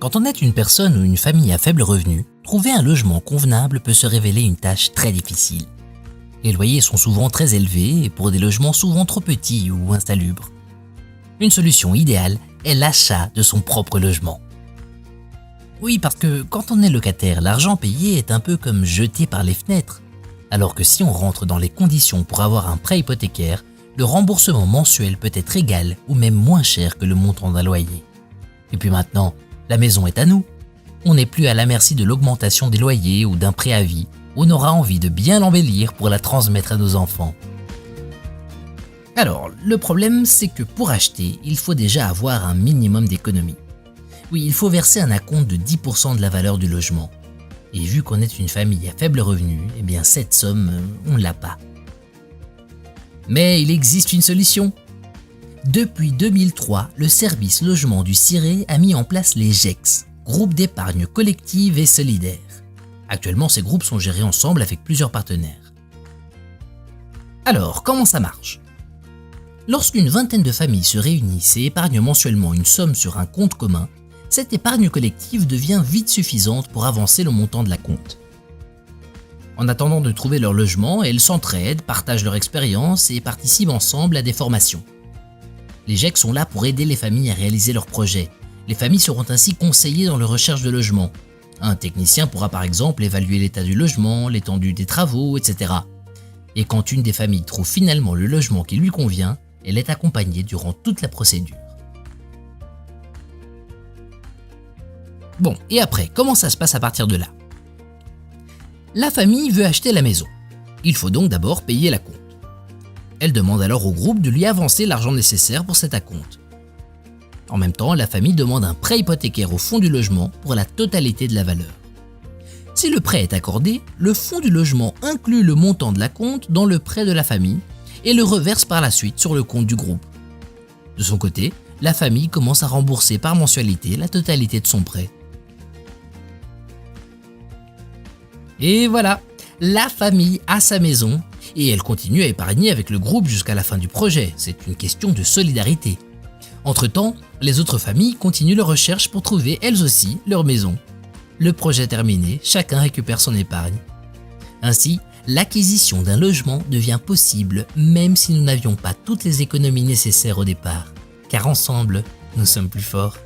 Quand on est une personne ou une famille à faible revenu, trouver un logement convenable peut se révéler une tâche très difficile. Les loyers sont souvent très élevés et pour des logements souvent trop petits ou insalubres. Une solution idéale est l'achat de son propre logement. Oui, parce que quand on est locataire, l'argent payé est un peu comme jeté par les fenêtres. Alors que si on rentre dans les conditions pour avoir un prêt hypothécaire, le remboursement mensuel peut être égal ou même moins cher que le montant d'un loyer. Et puis maintenant, la maison est à nous. On n'est plus à la merci de l'augmentation des loyers ou d'un préavis. On aura envie de bien l'embellir pour la transmettre à nos enfants. Alors, le problème, c'est que pour acheter, il faut déjà avoir un minimum d'économie. Oui, il faut verser un acompte de 10% de la valeur du logement. Et vu qu'on est une famille à faible revenu, eh bien cette somme, on ne l'a pas. Mais il existe une solution. Depuis 2003, le service logement du CIRE a mis en place les GEX, groupes d'épargne collective et solidaire. Actuellement, ces groupes sont gérés ensemble avec plusieurs partenaires. Alors, comment ça marche ? Lorsqu'une vingtaine de familles se réunissent et épargnent mensuellement une somme sur un compte commun, cette épargne collective devient vite suffisante pour avancer le montant de l'acompte. En attendant de trouver leur logement, elles s'entraident, partagent leur expérience et participent ensemble à des formations. Les GEC sont là pour aider les familles à réaliser leurs projets. Les familles seront ainsi conseillées dans leur recherche de logement. Un technicien pourra par exemple évaluer l'état du logement, l'étendue des travaux, etc. Et quand une des familles trouve finalement le logement qui lui convient, elle est accompagnée durant toute la procédure. Bon, et après, comment ça se passe à partir de là ? La famille veut acheter la maison. Il faut donc d'abord payer l'acompte. Elle demande alors au groupe de lui avancer l'argent nécessaire pour cet acompte. En même temps, la famille demande un prêt hypothécaire au fonds du logement pour la totalité de la valeur. Si le prêt est accordé, le fonds du logement inclut le montant de l'acompte dans le prêt de la famille et le reverse par la suite sur le compte du groupe. De son côté, la famille commence à rembourser par mensualité la totalité de son prêt. Et voilà, la famille a sa maison et elle continue à épargner avec le groupe jusqu'à la fin du projet. C'est une question de solidarité. Entre-temps, les autres familles continuent leurs recherches pour trouver elles aussi leur maison. Le projet terminé, chacun récupère son épargne. Ainsi, l'acquisition d'un logement devient possible même si nous n'avions pas toutes les économies nécessaires au départ. Car ensemble, nous sommes plus forts.